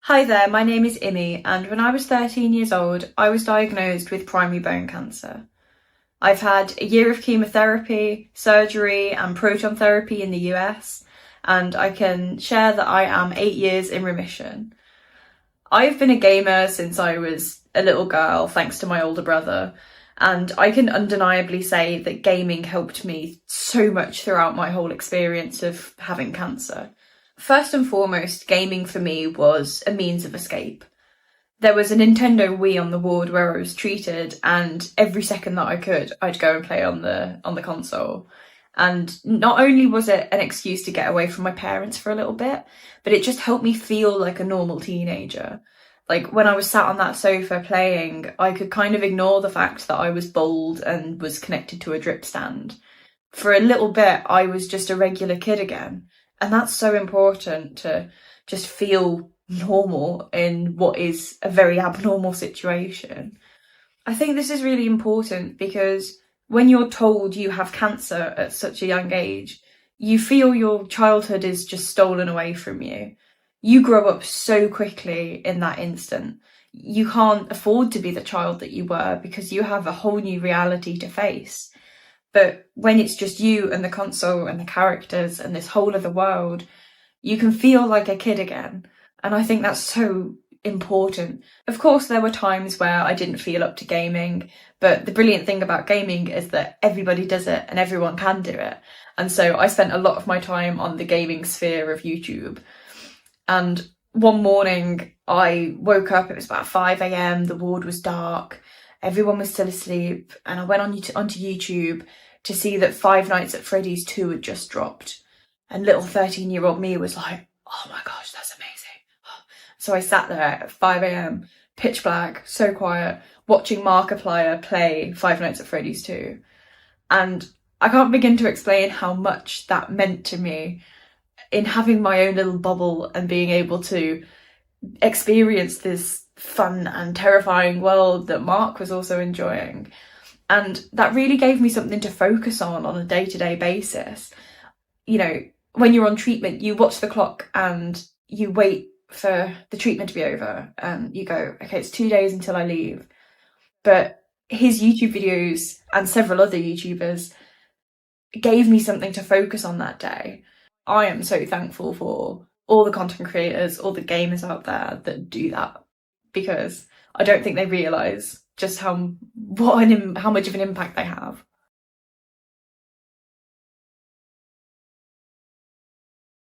Hi there, my name is Immy, and when I was 13 years old, I was diagnosed with primary bone cancer. I've had a year of chemotherapy, surgery, and proton therapy in the US, and I can share that I am 8 years in remission. I've been a gamer since I was a little girl, thanks to my older brother, and I can undeniably say that gaming helped me so much throughout my whole experience of having cancer. First and foremost, gaming for me was a means of escape. There was a Nintendo Wii on the ward where I was treated, and every second that I could, I'd go and play on the console. And not only was it an excuse to get away from my parents for a little bit, but it just helped me feel like a normal teenager. Like when I was sat on that sofa playing, I could kind of ignore the fact that I was bald and was connected to a drip stand. For a little bit, I was just a regular kid again. And that's so important, to just feel normal in what is a very abnormal situation. I think this is really important because when you're told you have cancer at such a young age, you feel your childhood is just stolen away from you. You grow up so quickly in that instant. You can't afford to be the child that you were because you have a whole new reality to face. But when it's just you and the console and the characters and this whole other world, you can feel like a kid again. And I think that's so important. Of course, there were times where I didn't feel up to gaming, but the brilliant thing about gaming is that everybody does it and everyone can do it. And so I spent a lot of my time on the gaming sphere of YouTube. And one morning I woke up, it was about 5 a.m, the ward was dark, everyone was still asleep, and I went onto YouTube to see that Five Nights at Freddy's 2 had just dropped. And little 13-year-old me was like, oh my gosh, that's amazing. So I sat there at 5 a.m, pitch black, so quiet, watching Markiplier play Five Nights at Freddy's 2. And I can't begin to explain how much that meant to me in having my own little bubble and being able to experience this fun and terrifying world that Mark was also enjoying. And that really gave me something to focus on a day-to-day basis. You know, when you're on treatment, you watch the clock and you wait for the treatment to be over and you go, okay, it's 2 days until I leave. But his YouTube videos and several other YouTubers gave me something to focus on that day. I am so thankful for all the content creators, all the gamers out there that do that, because I don't think they realise just how much of an impact they have.